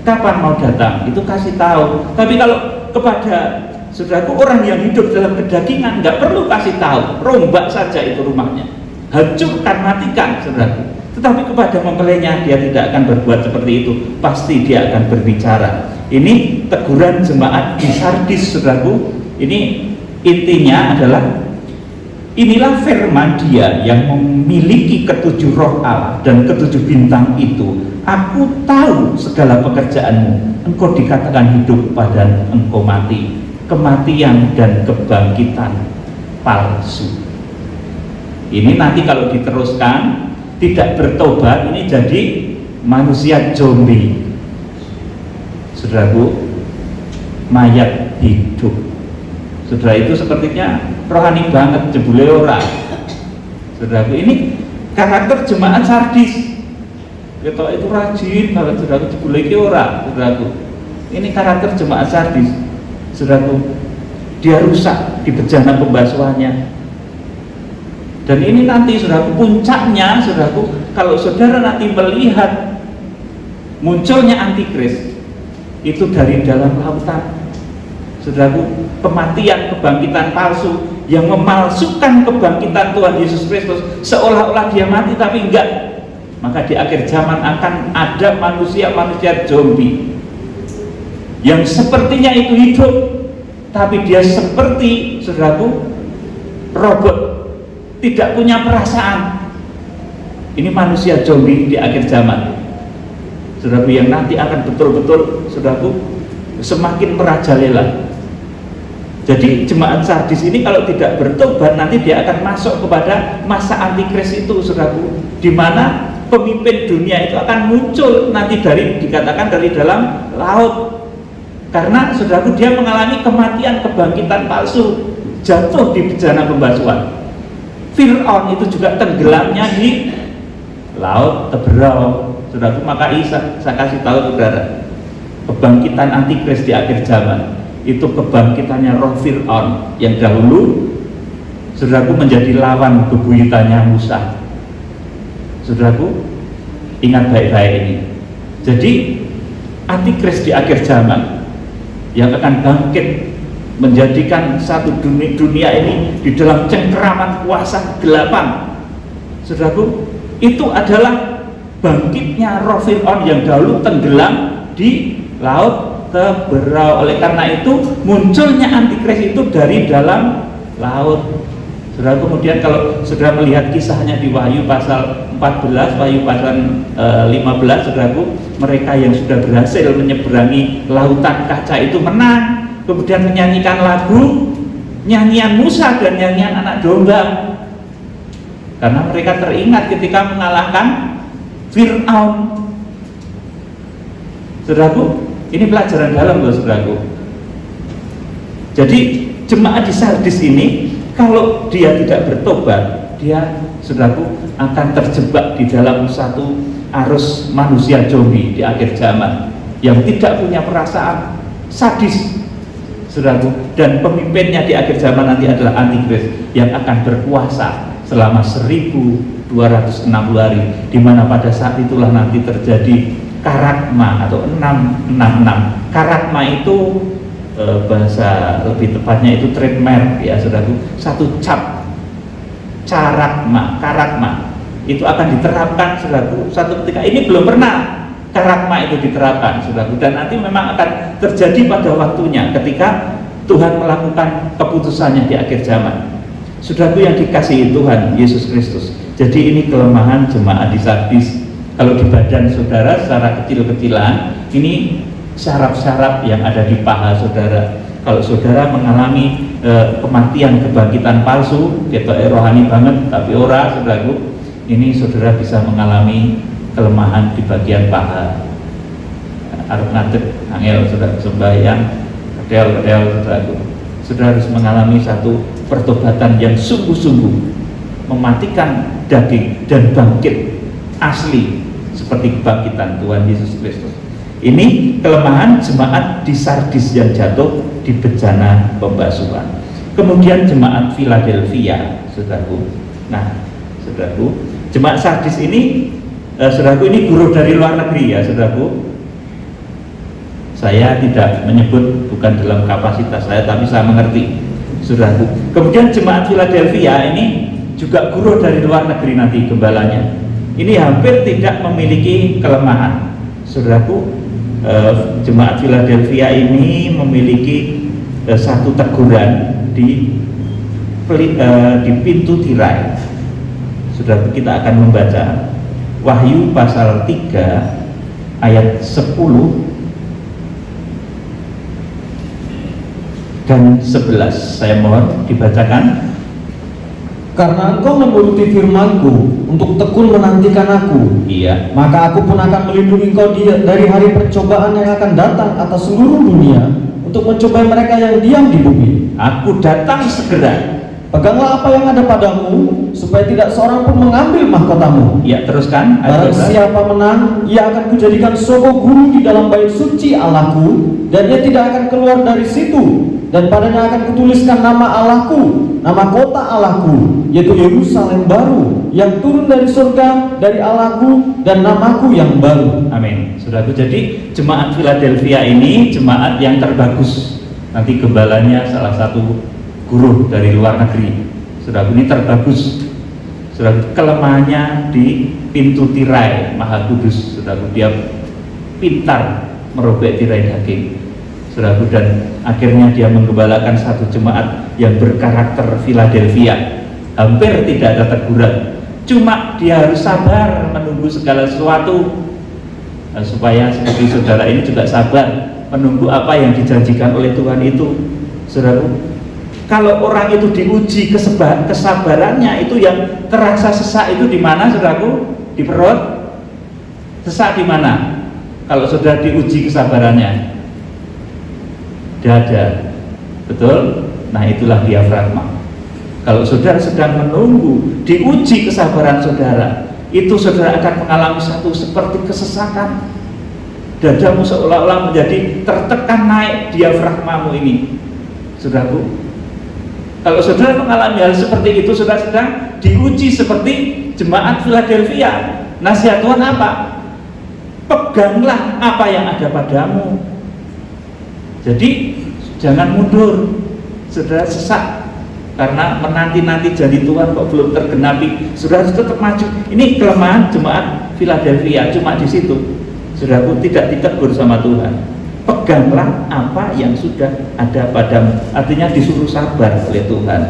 kapan mau datang, itu kasih tahu. Tapi kalau kepada, saudaraku, orang yang hidup dalam kedagingan, nggak perlu kasih tahu, rombak saja itu rumahnya, hancurkan, matikan, saudaraku. Tetapi kepada mempelainya dia tidak akan berbuat seperti itu, pasti dia akan berbicara. Ini teguran jemaat di Sardis, saudaraku. Ini intinya adalah, inilah firman Dia yang memiliki ketujuh roh Allah dan ketujuh bintang itu. Aku tahu segala pekerjaanmu, engkau dikatakan hidup padahal engkau mati. Kematian dan kebangkitan palsu. Ini nanti kalau diteruskan, tidak bertobat, ini jadi manusia zombie, saudaraku, mayat hidup. Saudara, itu sepertinya rohani banget, jebule ora. Saudaraku, ini karakter jemaat Sardis. Ketok itu rajin banget, saudaraku, jebule iki ora, saudaraku. Ini karakter jemaat Sardis, saudaraku. dia rusak di bejana pembasuhannya. Dan ini nanti saudaraku puncaknya, saudaraku, kalau saudara nanti melihat munculnya antikris itu dari dalam lautan, saudaraku, kematian, kebangkitan palsu yang memalsukan kebangkitan Tuhan Yesus Kristus seolah-olah dia mati tapi enggak. Maka di akhir zaman akan ada manusia-manusia zombie yang sepertinya itu hidup tapi dia seperti, saudaraku, robot, tidak punya perasaan. Ini manusia zombie di akhir zaman, saudaraku, yang nanti akan betul-betul, saudaraku, semakin merajalela. Jadi jemaat Sardis ini kalau tidak bertobat nanti dia akan masuk kepada masa antikris itu, saudaraku, di mana pemimpin dunia itu akan muncul nanti dikatakan dari dalam laut, karena, saudaraku, dia mengalami kematian, kebangkitan palsu, jatuh di bejana pembasuhan. Fir'aun itu juga tenggelamnya di laut Teberau, saudaraku. Maka saya kasih tahu saudara, kebangkitan antikris di akhir zaman itu kebangkitannya roh Fir'aun yang dahulu, saudaraku, menjadi lawan bebuyutannya Musa. Saudaraku, ingat baik-baik ini. Jadi antikris di akhir zaman yang akan bangkit menjadikan satu dunia ini di dalam cengkeraman kuasa kegelapan, saudaraku, itu adalah bangkitnya roh Fir'aun yang dahulu tenggelam di laut Teberau. Oleh karena itu munculnya antikris itu dari dalam laut, saudara. Kemudian kalau saudara melihat kisahnya di Wahyu pasal 14, Wahyu pasal 15, saudaraku, mereka yang sudah berhasil menyeberangi lautan kaca itu menang, kemudian menyanyikan lagu, nyanyian Musa dan nyanyian anak domba, karena mereka teringat ketika mengalahkan Fir'aun. Saudaraku, ini pelajaran dalam loh, saudaraku. Jadi jemaat di Sardis ini kalau dia tidak bertobat, dia, saudaraku, akan terjebak di dalam satu arus manusia zombie di akhir zaman yang tidak punya perasaan, sadis, saudaraku. Dan pemimpinnya di akhir zaman nanti adalah antikris yang akan berkuasa selama 1260 hari, di mana pada saat itulah nanti terjadi karakma atau 666. Karakma itu bahasa lebih tepatnya itu trademark, ya saudaraku, satu cap. Karakma itu akan diterapkan, saudaraku, satu ketika. Ini belum pernah karakma itu diterapkan, saudaraku, dan nanti memang akan terjadi pada waktunya ketika Tuhan melakukan keputusannya di akhir zaman, saudaraku yang dikasihi Tuhan Yesus Kristus. Jadi ini kelemahan jemaat di Sardis. Kalau di badan saudara secara kecil-kecilan, ini syaraf-syaraf yang ada di paha saudara. Kalau saudara mengalami kematian, kebangkitan palsu, ketok rohani banget tapi ora, saudaraku, ini saudara bisa mengalami kelemahan di bagian paha. Arep ngadeg angel saudara sembahyang, kedel-kedel, saudaraku. Saudara harus mengalami satu pertobatan yang sungguh-sungguh, mematikan daging dan bangkit asli seperti kebangkitan Tuhan Yesus Kristus. Ini kelemahan jemaat di Sardis yang jatuh di bejana pembasuhan. Kemudian jemaat Philadelphia, saudaraku. Nah, saudaraku, jemaat Sardis ini, saudaraku, ini guru dari luar negeri, ya saudaraku. Saya tidak menyebut, bukan dalam kapasitas saya, tapi saya mengerti, saudaraku. Kemudian jemaat Philadelphia ini juga guru dari luar negeri nanti gembalanya. Ini hampir tidak memiliki kelemahan, saudaraku. Jemaat Philadelphia ini memiliki satu teguran di pintu tirai. Saudaraku, kita akan membaca Wahyu pasal 3 ayat 10 dan 11. Saya mohon dibacakan. Karena engkau menuruti firman-Ku untuk tekun menantikan Aku, Iya. maka Aku pun akan melindungi engkau dari hari percobaan yang akan datang atas seluruh dunia untuk mencobai mereka yang diam di bumi. Aku datang segera. Peganglah apa yang ada padamu, supaya tidak seorang pun mengambil mahkotamu. Ya, teruskan. Barang siapa menang, ia akan kujadikan soko guru di dalam bait suci Allahku, dan ia tidak akan keluar dari situ. dan padanya akan kutuliskan nama Allahku, nama kota Allahku, yaitu Yerusalem baru, yang turun dari surga, dari Allahku, dan namaku yang baru. Amin. Saudaraku, jadi jemaat Philadelphia ini jemaat yang terbagus. Nanti gembalanya salah satu guru dari luar negeri. Saudaraku, ini terbagus. Saudaraku, kelemahannya di pintu tirai Maha Kudus. Saudaraku, dia pintar merobek tirai daging. Saudaraku, dan akhirnya dia menggembalakan satu jemaat yang berkarakter Philadelphia. Hampir tidak ada teguran, cuma dia harus sabar menunggu segala sesuatu. Nah, supaya seperti saudara ini juga sabar menunggu apa yang dijanjikan oleh Tuhan itu. Saudaraku, kalau orang itu diuji kesabarannya, itu yang terasa sesak itu di mana, saudaraku? Di perut. Sesak di mana? Kalau saudara diuji kesabarannya, dada, betul? Nah, itulah diafragma. Kalau saudara sedang menunggu diuji kesabaran saudara, itu saudara akan mengalami satu seperti kesesakan. Dadamu seolah-olah menjadi tertekan naik diafragmamu ini. Saudaraku, kalau saudara mengalami hal seperti itu, saudara sedang diuji seperti jemaat Philadelphia. Nasihat Tuhan apa? Peganglah apa yang ada padamu. Jadi jangan mundur, saudara sesak karena menanti-nanti janji Tuhan kok belum tergenapi. Saudara harus tetap maju. Ini kelemahan jemaat Philadelphia, cuma di situ. Saudaraku, tidak ditegur sama Tuhan. Peganglah apa yang sudah ada padamu. Artinya disuruh sabar oleh Tuhan.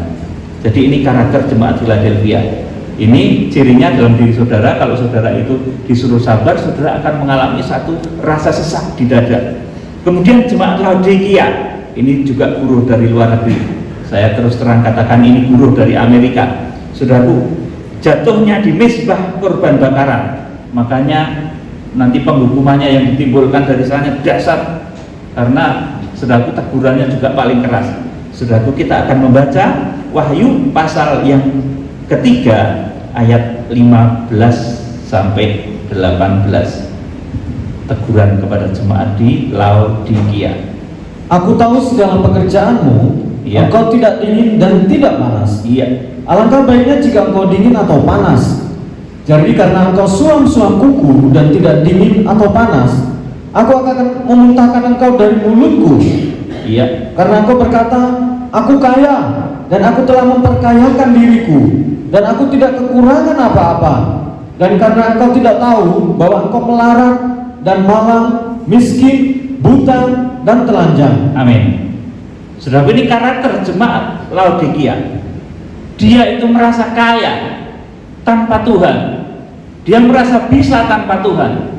Jadi ini karakter jemaat Philadelphia. Ini cirinya dalam diri saudara. Kalau saudara itu disuruh sabar, saudara akan mengalami satu rasa sesak di dada. Kemudian jemaat Laodikia, ini juga buruh dari luar negeri. Saya terus terang katakan ini buruh dari Amerika. Saudaraku, jatuhnya di mezbah korban bakaran. Makanya nanti penghukumannya yang ditimbulkan dari sana dasar, karena saudaraku tegurannya juga paling keras. Saudaraku, kita akan membaca Wahyu pasal yang ketiga ayat 15 sampai 18. Teguran kepada jemaat di Laodikia. Aku tahu segala pekerjaanmu, Iya. engkau tidak dingin dan tidak panas. Iya. Alangkah baiknya jika engkau dingin atau panas. Jadi karena engkau suam-suam kuku dan tidak dingin atau panas, aku akan memuntahkan engkau dari mulutku. Iya. Karena engkau berkata, aku kaya dan aku telah memperkayakan diriku, dan aku tidak kekurangan apa-apa. Dan karena engkau tidak tahu bahwa engkau melarat dan malang, miskin, buta, dan telanjang. Amin. Saudara, ini karakter jemaat Laodikia. Dia itu merasa kaya tanpa Tuhan. Dia merasa bisa tanpa Tuhan.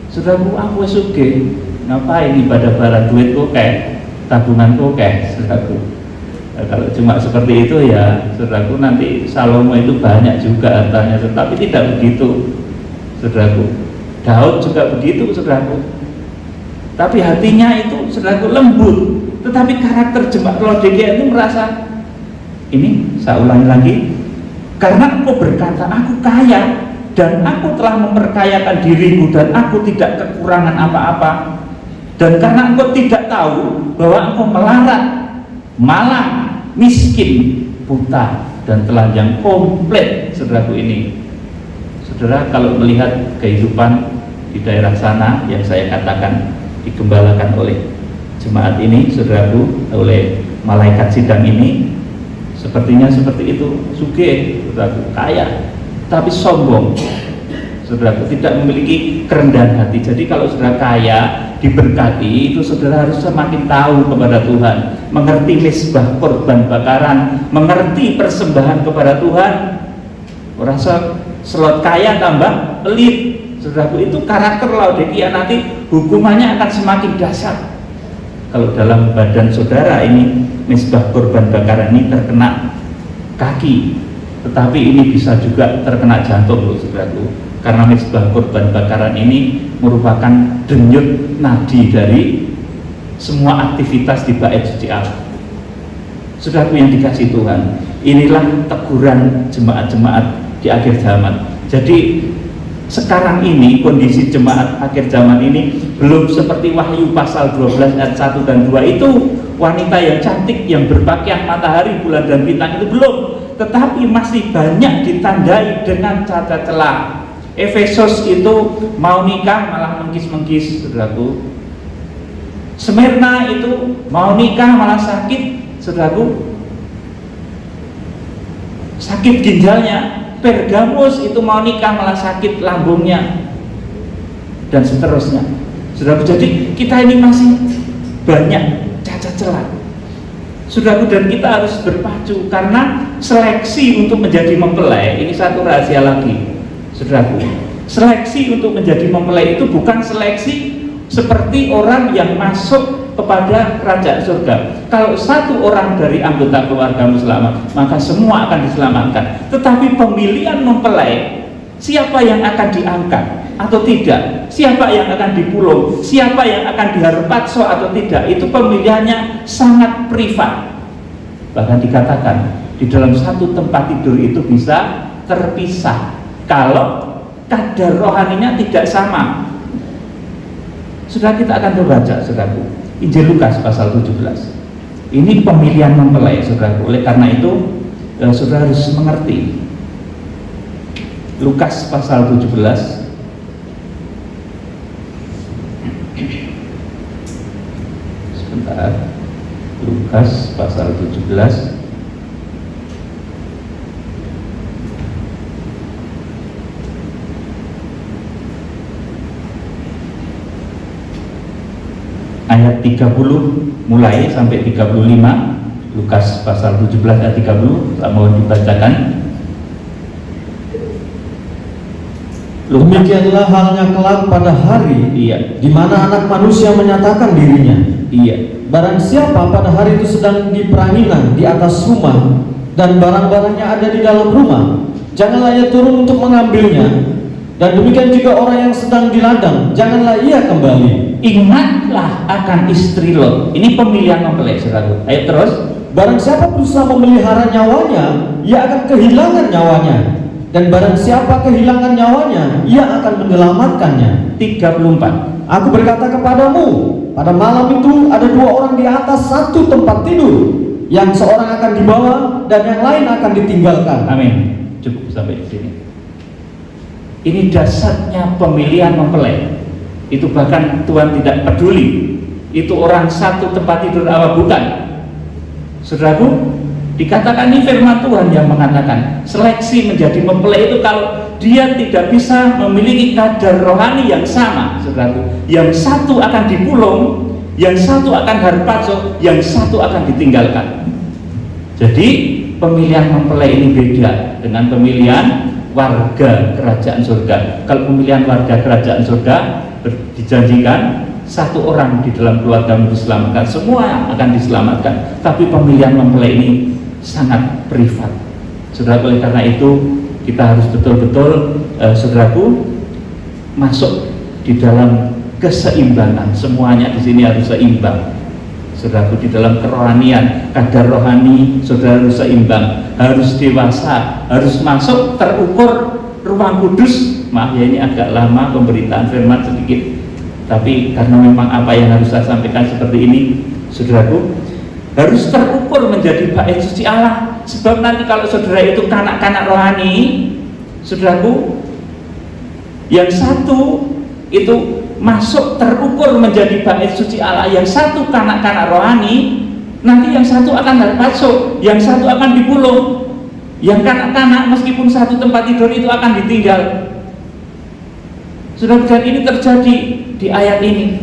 Saudaraku, aku sugih, ngapain ibadah barang duitku kayak tabunganku kayak, saudaraku. Nah, kalau cuma seperti itu ya, saudaraku, nanti Salomo itu banyak juga hartanya, tetapi tidak begitu, saudaraku. Daud juga begitu, saudaraku. Tapi hatinya itu, saudaraku, lembut. Tetapi karakter jemaat Laodikia itu merasa, ini saya ulangi lagi, karena engkau berkata aku kaya dan aku telah memperkayakan diriku dan aku tidak kekurangan apa-apa, dan karena engkau tidak tahu bahwa engkau melarat, malang, miskin, buta, dan telanjang. Komplit, saudaraku. Ini saudara, kalau melihat kehidupan di daerah sana yang saya katakan digembalakan oleh jemaat ini, saudaraku, oleh malaikat sidang ini, sepertinya seperti itu. Sugih, saudaraku, kaya tapi sombong, saudaraku, tidak memiliki kerendahan hati. Jadi kalau saudara kaya diberkati, itu saudara harus semakin tahu kepada Tuhan, mengerti mezbah korban bakaran, mengerti persembahan kepada Tuhan. Merasa selot kaya tambah pelit, saudaraku. Itu karakter Laodikia. Nanti hukumannya akan semakin dahsyat. Kalau dalam badan saudara ini mezbah korban bakaran ini terkena kaki, tetapi ini bisa juga terkena jantung loh, saudaraku. Karena mezbah korban bakaran ini merupakan denyut nadi dari semua aktivitas di bait suci Allah. Saudaraku yang dikasih Tuhan, inilah teguran jemaat-jemaat di akhir zaman. Jadi sekarang ini kondisi jemaat akhir zaman ini belum seperti Wahyu pasal 12 ayat 1 dan 2 itu wanita yang cantik yang berpakaian matahari, bulan dan bintang, itu belum, tetapi masih banyak ditandai dengan cacat celah. Efesus itu mau nikah malah menggis-menggis, saudaraku. Smyrna itu mau nikah malah sakit, saudaraku, sakit ginjalnya. Pergamus itu mau nikah malah sakit lambungnya, dan seterusnya, saudaraku. Jadi kita ini masih banyak cacat celah, saudaraku, dan kita harus berpacu karena seleksi untuk menjadi mempelai ini satu rahasia lagi, saudaraku. Seleksi untuk menjadi mempelai itu bukan seleksi seperti orang yang masuk kepada kerajaan surga. Kalau satu orang dari anggota keluargamu selamat, maka semua akan diselamatkan. Tetapi pemilihan mempelai, siapa yang akan diangkat atau tidak, siapa yang akan dipulung, siapa yang akan diharpatso atau tidak, itu pemilihannya sangat privat. Bahkan dikatakan di dalam satu tempat tidur itu bisa terpisah kalau kadar rohaninya tidak sama. Sudah kita akan membaca, saudaraku, Injil Lukas pasal 17. Ini pemilihan mempelai, saudaraku. Oleh karena itu saudara harus mengerti. Lukas pasal 17 sebentar. Lukas pasal 17 ayat 30 mulai sampai 35. Lukas pasal 17 ayat 30, mau dibacakan. Demikianlah halnya kelak pada hari di mana Anak Manusia menyatakan dirinya. Barang siapa pada hari itu sedang di peranginan di atas rumah dan barang-barangnya ada di dalam rumah, janganlah ia turun untuk mengambilnya. Dan demikian juga orang yang sedang di ladang, janganlah ia kembali. Ingatlah akan istri Lot. Ini pemilihan mempelai, saudara. Ayo terus. Barang siapa berusaha memelihara nyawanya, ia akan kehilangan nyawanya. Dan barang siapa kehilangan nyawanya, ia akan menyelamatkannya. 34. Aku berkata kepadamu, pada malam itu ada dua orang di atas satu tempat tidur, yang seorang akan dibawa dan yang lain akan ditinggalkan. Amin. Cukup sampai di sini. Ini dasarnya pemilihan mempelai. Itu bahkan Tuhan tidak peduli itu orang satu tempat tidur apa bukan. Saudaraku, dikatakan ini firman Tuhan yang mengatakan seleksi menjadi mempelai itu kalau dia tidak bisa memiliki kadar rohani yang sama, saudaraku. Yang satu akan dipulung, yang satu akan harpazo, yang satu akan ditinggalkan. Jadi pemilihan mempelai ini beda dengan pemilihan warga kerajaan surga. Kalau pemilihan warga kerajaan surga dijanjikan satu orang di dalam keluarga diselamatkan, semua akan diselamatkan. Tapi pemilihan mempelai ini sangat privat, saudara. Oleh karena itu kita harus betul-betul saudaraku masuk di dalam keseimbangan. Semuanya di sini harus seimbang, saudaraku. Di dalam kerohanian, kadar rohani saudara harus seimbang, harus dewasa, harus masuk terukur ruang kudus. Maaf ya, ini agak lama pemberitaan firman sedikit, tapi karena memang apa yang harus saya sampaikan seperti ini, saudaraku, harus terukur menjadi bait suci Allah. Sebab nanti kalau saudara itu kanak-kanak rohani, saudaraku, yang satu itu masuk terukur menjadi bait suci Allah, yang satu kanak-kanak rohani, nanti yang satu akan masuk, yang satu akan dipulung, yang kanak-kanak meskipun satu tempat tidur itu akan ditinggal. Saudara, dan ini terjadi di ayat ini.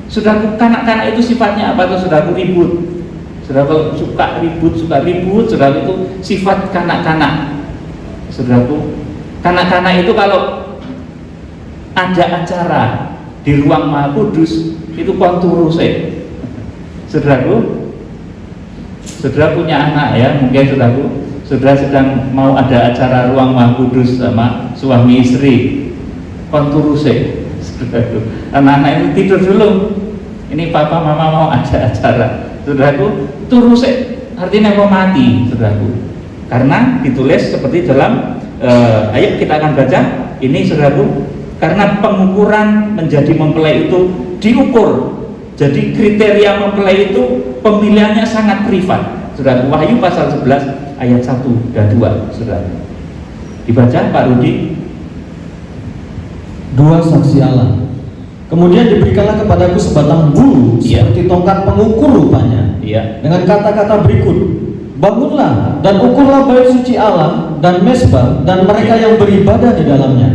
Saudaraku, kanak-kanak itu sifatnya apa? Tuh, saudaraku, ribut. Saudara, kalau suka ribut, saudara, itu sifat kanak-kanak. Saudaraku, kanak-kanak itu kalau ada acara di ruang Maha Kudus itu konturuse. Saudaraku, saudara punya anak ya, mungkin saudaraku, saudara sedang mau ada acara ruang Maha Kudus sama suami istri, konturuse. Saudaraku, anak-anak itu tidur dulu. Ini papa mama mau ada acara. Saudaraku, turuse artinya mau mati, saudaraku. Karena ditulis seperti dalam ayat kita akan baca ini, saudaraku, Karena pengukuran menjadi mempelai itu diukur. Jadi kriteria mempelai itu pemilihannya sangat privat. Saudara, Wahyu pasal 11 ayat 1 dan 2, saudara. Dibaca Pak Rudi. 2 saksi Allah. Kemudian diberikanlah kepadaku sebatang bulu seperti tongkat pengukur rupanya. Dengan kata-kata berikut: bangunlah dan ukurlah bait suci Allah dan mezbah dan mereka yang beribadah di dalamnya.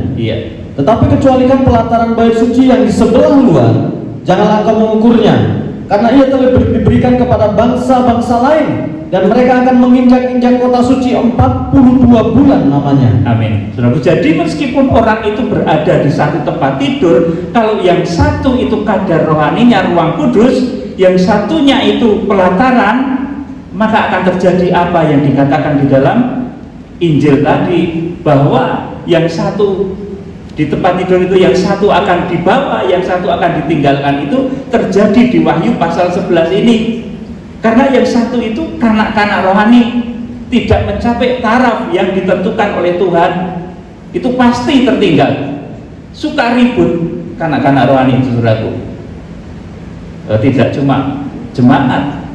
Tetapi kecualikan pelataran bait suci yang di sebelah luar, janganlah engkau mengukurnya, karena ia telah diberikan kepada bangsa-bangsa lain, dan mereka akan menginjak-injak kota suci 42 bulan namanya. Amin. Saudara, jadi meskipun orang itu berada di satu tempat tidur, kalau yang satu itu kadar rohaninya ruang kudus, yang satunya itu pelataran, maka akan terjadi apa yang dikatakan di dalam Injil tadi, bahwa yang satu di tempat tidur itu yang satu akan dibawa, yang satu akan ditinggalkan. Itu terjadi di Wahyu pasal 11 ini. Karena yang satu itu kanak-kanak rohani tidak mencapai taraf yang ditentukan oleh Tuhan, itu pasti tertinggal. Suka ribut kanak-kanak rohani itu, saudaraku. Tidak cuma jemaat,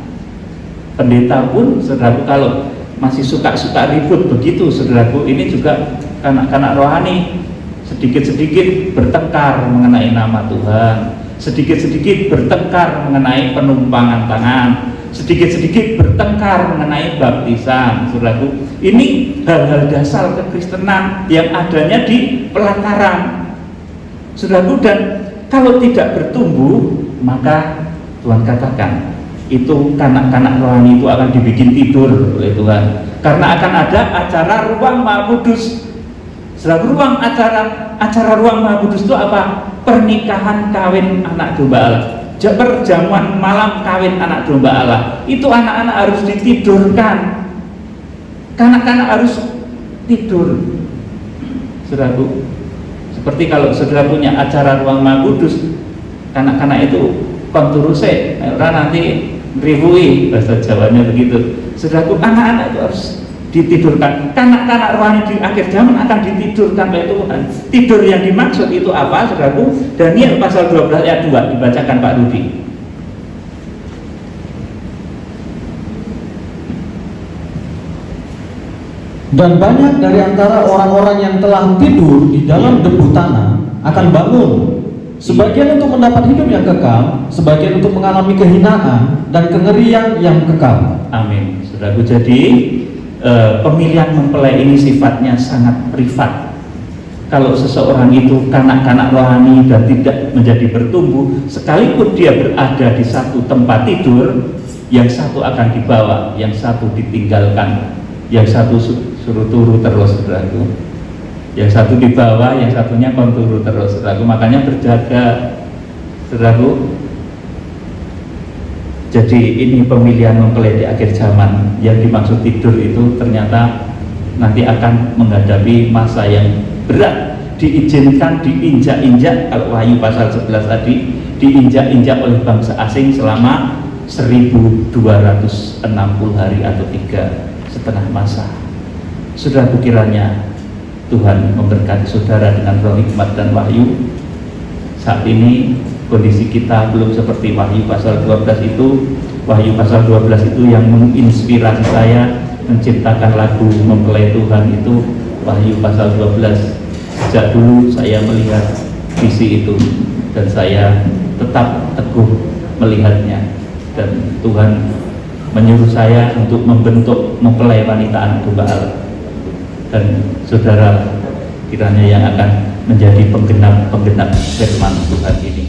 pendeta pun, saudaraku, kalau masih suka-suka ribut begitu, saudaraku, ini juga kanak-kanak rohani. Sedikit-sedikit bertengkar mengenai nama Tuhan, sedikit-sedikit bertengkar mengenai penumpangan tangan, sedikit-sedikit bertengkar mengenai baptisan, saudaraku. Ini hal-hal dasar kekristenan yang adanya di pelataran, saudaraku. Dan kalau tidak bertumbuh, maka Tuhan katakan itu kanak-kanak rohani itu akan dibikin tidur oleh Tuhan, karena akan ada acara ruang Maha Kudus. Setelah ruang acara ruang Maha Kudus itu apa? Pernikahan kawin anak domba Allah, perjamuan malam kawin anak domba Allah. Itu anak-anak harus ditidurkan, kanak-kanak harus tidur, saudaraku. Seperti kalau saudara punya acara ruang Maha Kudus, kanak-kanak itu konturuse, orang nanti ribui, bahasa Jawanya begitu, saudaraku. Anak-anak itu harus ditidurkan. Kanak-kanak rohani di akhir zaman akan ditidurkan oleh Tuhan. Tidur yang dimaksud itu apa, saudaraku? Daniel pasal 12 ayat 2, dibacakan Pak Rudi. Dan banyak dari antara orang-orang yang telah tidur di dalam debu tanah akan bangun, sebagian untuk mendapat hidup yang kekal, sebagian untuk mengalami kehinaan dan kengerian yang kekal. Amin. Saudaraku, jadi pemilihan mempelai ini sifatnya sangat privat. Kalau seseorang itu kanak-kanak rohani dan tidak menjadi bertumbuh, sekalipun dia berada di satu tempat tidur, yang satu akan dibawa, yang satu ditinggalkan, yang satu suruh turu terus, saudaraku. Yang satu dibawa, yang satunya konturu terus, saudaraku. Makanya berjaga, saudaraku. Jadi ini pemilihan mempelai di akhir zaman. Yang dimaksud tidur itu ternyata nanti akan menghadapi masa yang berat. Diizinkan diinjak-injak, kalau Wahyu pasal 11 tadi, diinjak-injak oleh bangsa asing selama 1260 hari atau 3,5 masa. Sudah kiranya Tuhan memberkati saudara dengan roh hikmat dan wahyu. Saat ini kondisi kita belum seperti Wahyu pasal 12 itu. Wahyu pasal 12 itu yang menginspirasi saya menciptakan lagu Mempelai Tuhan itu Wahyu pasal 12. Sejak dulu saya melihat visi itu dan saya tetap teguh melihatnya, dan Tuhan menyuruh saya untuk membentuk mempelai wanita anak domba Allah. Dan saudara kiranya yang akan menjadi penggenap firman Tuhan ini.